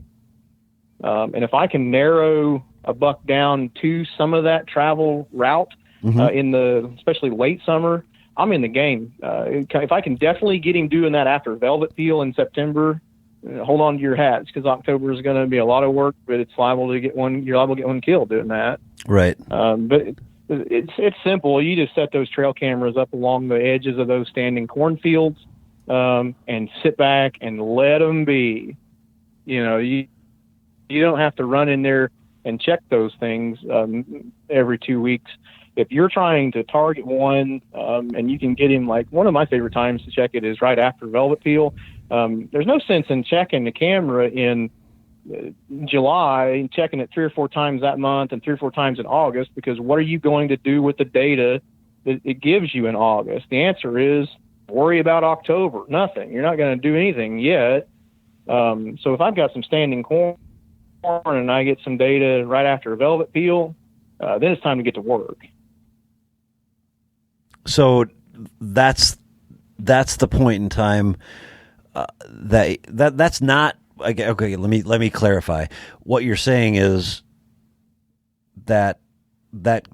S2: And if I can narrow a buck down to some of that travel route, in the especially late summer, I'm in the game. If I can definitely get him doing that after velvet peel in September, hold on to your hats, because October is going to be a lot of work, but it's liable to get one. You're liable to get one killed doing that.
S1: Right.
S2: But it's simple. You just set those trail cameras up along the edges of those standing cornfields, and sit back and let them be. You don't have to run in there and check those things every 2 weeks. if you're trying to target one, and you can get him, like one of my favorite times to check it is right after velvet peel. There's no sense in checking the camera in July, checking it 3 or 4 times that month and 3 or 4 times in August, because what are you going to do with the data that it gives you in August? The answer is worry about October. Nothing. You're not going to do anything yet. So if I've got some standing corn and I get some data right after a velvet peel, then it's time to get to work.
S1: So that's the point in time that's not okay. Let me clarify. What you're saying is that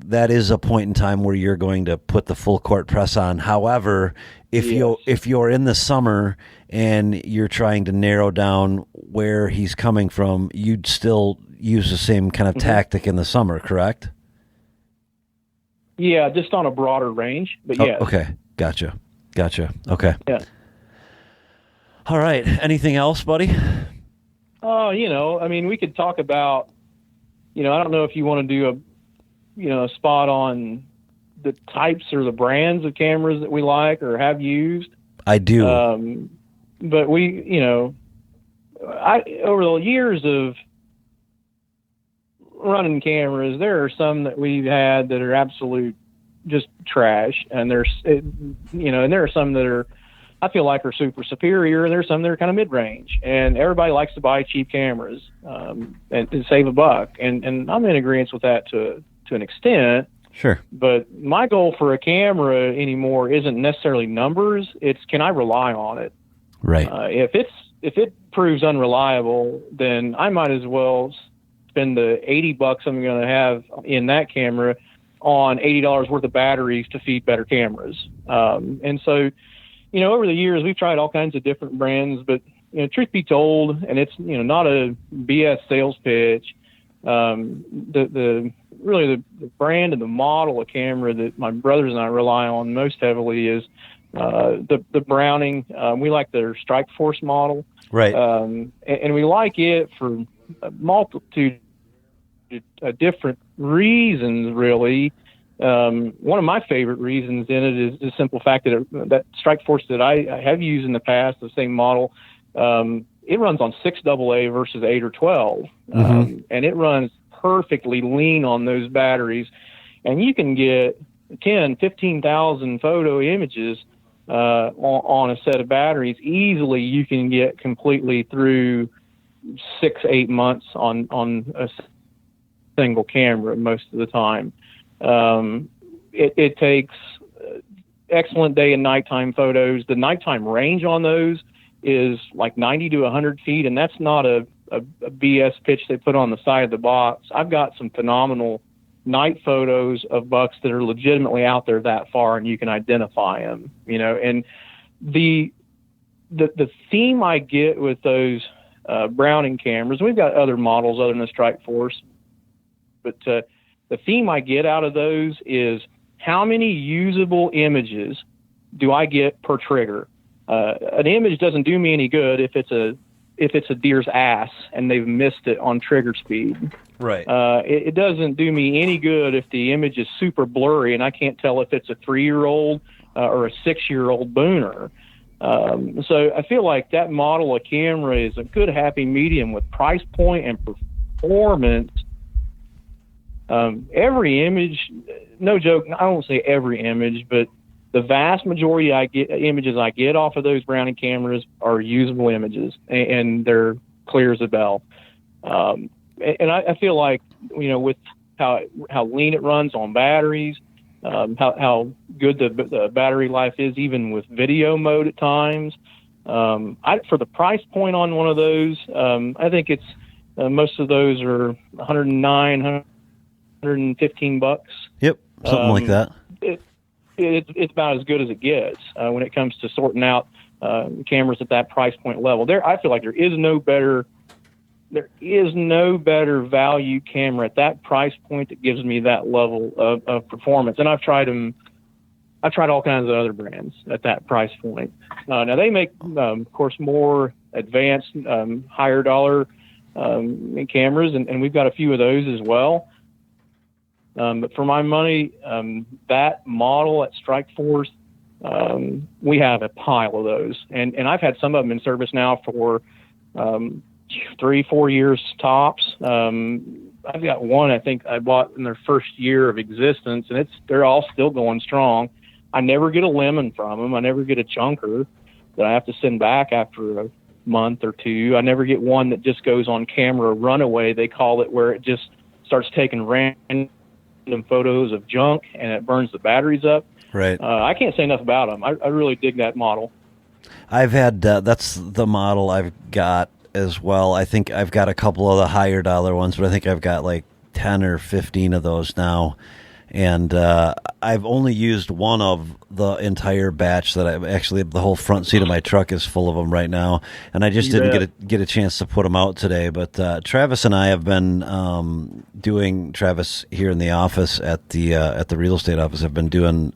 S1: is a point in time where you're going to put the full court press on. However, if you're in the summer and you're trying to narrow down where he's coming from, you'd still use the same kind of tactic in the summer, correct?
S2: Yeah, just on a broader range, but yeah.
S1: Okay, gotcha. Okay.
S2: Yeah.
S1: All right. Anything else, buddy?
S2: I mean, we could talk about, I don't know if you want to do a spot on the types or the brands of cameras that we like or have used.
S1: I do.
S2: But over the years of running cameras, there are some that we've had that are absolute just trash, and there are some that are, I feel like, are super superior, and there's some that are kind of mid-range, and everybody likes to buy cheap cameras and save a buck, and I'm in agreement with that to an extent.
S1: Sure.
S2: But my goal for a camera anymore isn't necessarily numbers. It's, can I rely on it?
S1: Right.
S2: If it proves unreliable, then I might as well spend the $80 I'm going to have in that camera on $80 worth of batteries to feed better cameras. And so, over the years, we've tried all kinds of different brands, but, truth be told, and it's, not a BS sales pitch, the brand and the model of camera that my brothers and I rely on most heavily is the Browning. We like their Strike Force model.
S1: Right.
S2: And we like it for a multitude of different reasons, really. One of my favorite reasons in it is the simple fact that that Strike Force that I have used in the past, the same model, it runs on 6 AA versus 8 or 12. And it runs perfectly lean on those batteries. And you can get 10, 15,000 photo images on a set of batteries. Easily you can get completely through 6-8 months on a single camera most of the time. It takes excellent day and nighttime photos. The nighttime range on those is like 90 to 100 feet, and that's not a BS pitch they put on the side of the box. I've got some phenomenal night photos of bucks that are legitimately out there that far, and you can identify them, and the theme I get with those Browning cameras, we've got other models other than the Strike Force, but the theme I get out of those is how many usable images do I get per trigger? An image doesn't do me any good if it's a deer's ass and they've missed it on trigger speed.
S1: Right.
S2: It doesn't do me any good if the image is super blurry and I can't tell if it's a 3-year-old or a 6-year-old booner. So I feel like that model of camera is a good happy medium with price point and performance. Every image, no joke, I won't say every image, but the vast majority images I get off of those Browning cameras are usable images, and they're clear as a bell. And I feel like, with how lean it runs on batteries, how good the battery life is, even with video mode at times. For the price point on one of those, I think it's most of those are $109, $115.
S1: Yep, something like that.
S2: It's about as good as it gets when it comes to sorting out cameras at that price point level. I feel like there is no better value camera at that price point that gives me that level of performance. And I've tried all kinds of other brands at that price point. Now they make, of course, more advanced, higher dollar cameras, and we've got a few of those as well. But for my money, that model at Strikeforce, we have a pile of those, and I've had some of them in service now for 3-4 years tops. I've got one I think I bought in their first year of existence, and they're all still going strong. I never get a lemon from them. I never get a chunker that I have to send back after a month or two. I never get one that just goes on camera runaway, they call it, where it just starts taking random photos of junk and it burns the batteries up.
S1: Right.
S2: I can't say enough about them. I really dig that model.
S1: I've had that's the model I've got as well. I think I've got a couple of the higher dollar ones, but I think I've got like 10 or 15 of those now. And I've only used one of the entire batch that I've actually, the whole front seat of my truck is full of them right now. And I just didn't get a chance to put them out today. But Travis and I have been doing, Travis here in the office at the real estate office, have been doing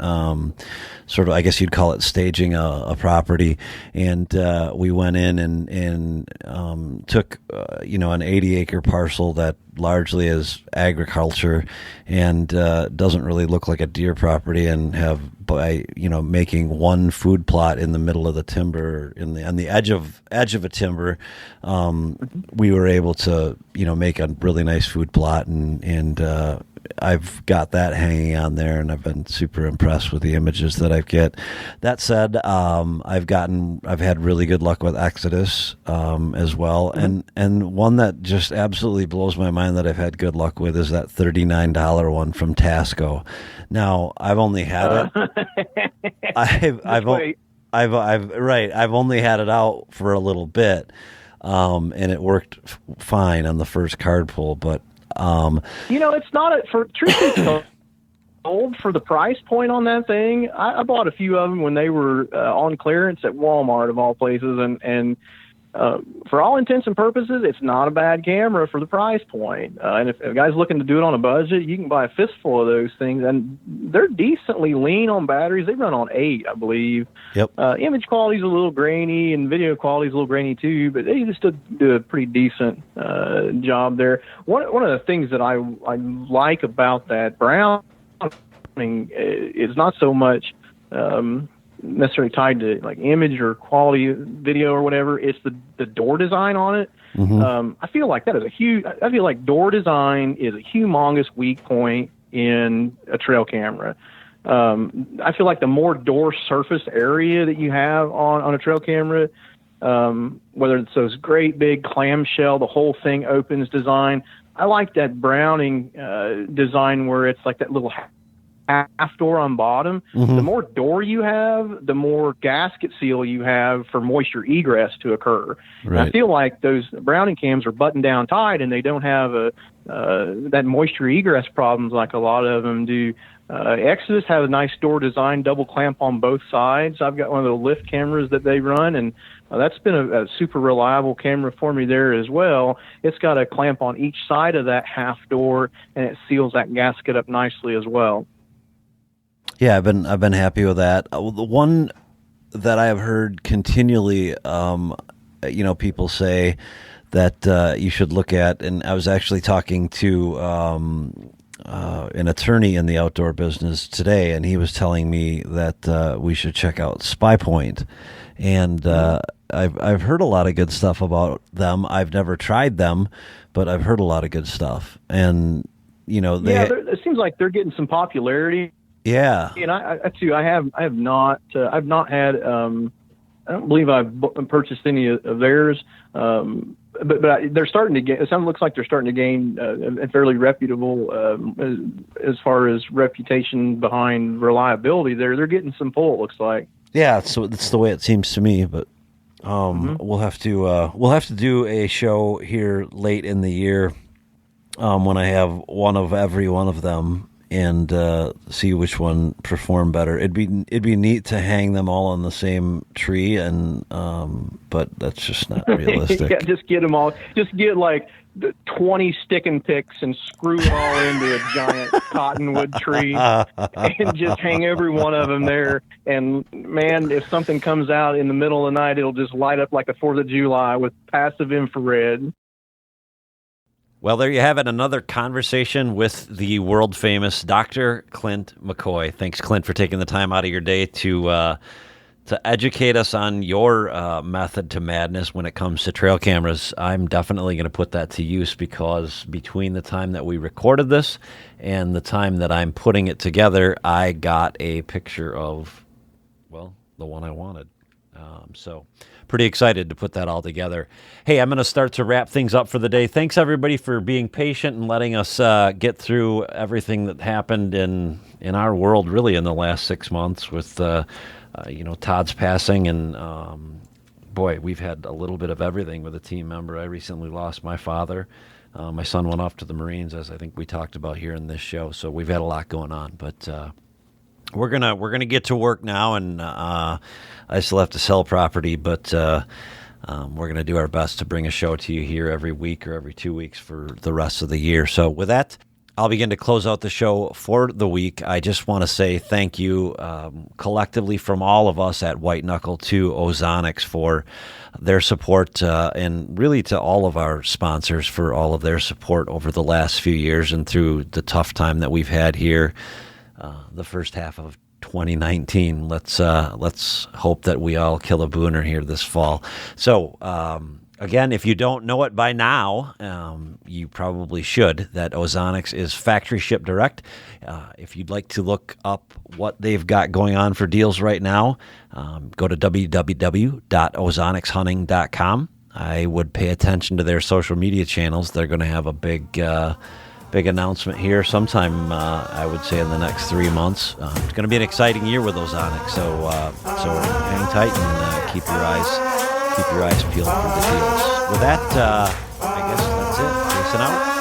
S1: sort of, I guess you'd call it staging a property. And we went in and took, an 80-acre parcel that largely is agriculture and doesn't really look like a deer property, and have by making one food plot in the middle of the timber on the edge of a timber, we were able to make a really nice food plot, and I've got that hanging on there, and I've been super impressed with the images that I get. That said, I've had really good luck with Exodus as well, and one that just absolutely blows my mind that I've had good luck with is that $39 one from Tasco. Now I've only had it. I've only had it out for a little bit, and it worked fine on the first card pull, but.
S2: It's not for truth be told, for the price point on that thing. I bought a few of them when they were on clearance at Walmart of all places, and for all intents and purposes, it's not a bad camera for the price point. And if a guy's looking to do it on a budget, you can buy a fistful of those things, and they're decently lean on batteries. They run on 8, I believe.
S1: Yep.
S2: Image quality is a little grainy, and video quality is a little grainy too, but they just do a pretty decent job there. One of the things that I like about that browning is not so much necessarily tied to like image or quality video or whatever. It's the door design on it. Mm-hmm. I feel like that is I feel like door design is a humongous weak point in a trail camera. I feel like the more door surface area that you have on a trail camera, whether it's those great big clamshell, the whole thing opens design. I like that Browning design where it's like that little half door on bottom. Mm-hmm. The more door you have, the more gasket seal you have for moisture egress to occur. Right. I feel like those Browning cams are buttoned down tight, and they don't have that moisture egress problems like a lot of them do. Exodus have a nice door design, double clamp on both sides. I've got one of the lift cameras that they run, and that's been a super reliable camera for me there as well. It's got a clamp on each side of that half door, and it seals that gasket up nicely as well.
S1: Yeah, I've been happy with that. The one that I have heard continually, people say that you should look at, and I was actually talking to an attorney in the outdoor business today, and he was telling me that we should check out Spy Point, and I've heard a lot of good stuff about them. I've never tried them, but I've heard a lot of good stuff, and it seems like they're getting some popularity. Yeah,
S2: and I too. I have not had. I don't believe I've purchased any of theirs. But they're starting to get. It looks like they're starting to gain a fairly reputable as far as reputation behind reliability. They're getting some pull. It looks like.
S1: Yeah, so that's the way it seems to me. But we'll have to do a show here late in the year when I have one of every one of them, and see which one performed better. It'd be neat to hang them all on the same tree, and but that's just not realistic.
S2: Yeah, just get them all. Just get like 20 stick and picks and screw it all into a giant cottonwood tree, and just hang every one of them there. And man, if something comes out in the middle of the night, it'll just light up like the 4th of July with passive infrared.
S1: Well, there you have it. Another conversation with the world famous Dr. Clint McCoy. Thanks, Clint, for taking the time out of your day to educate us on your method to madness when it comes to trail cameras. I'm definitely going to put that to use, because between the time that we recorded this and the time that I'm putting it together, I got a picture of, well, the one I wanted. So pretty excited to put that all together. Hey, I'm going to start to wrap things up for the day. Thanks, everybody, for being patient and letting us get through everything that happened in our world, really, in the last 6 months with Todd's passing. And boy, we've had a little bit of everything with a team member. I recently lost my father. My son went off to the Marines, as I think we talked about here in this show. So we've had a lot going on, but we're gonna get to work now, and I still have to sell property, but we're gonna do our best to bring a show to you here every week or every 2 weeks for the rest of the year. So with that, I'll begin to close out the show for the week. I just want to say thank you collectively from all of us at White Knuckle to Ozonics for their support, and really to all of our sponsors for all of their support over the last few years and through the tough time that we've had here the first half of 2019. Let's hope that we all kill a booner here this fall. So again, if you don't know it by now, you probably should, that Ozonics is factory ship direct. If you'd like to look up what they've got going on for deals right now, go to www.ozonicshunting.com. I would pay attention to their social media channels. They're going to have a big announcement here sometime, I would say, in the next 3 months. It's going to be an exciting year with Ozonics, so hang tight and keep your eyes peeled for the deals. With that, I guess that's it. Peace out.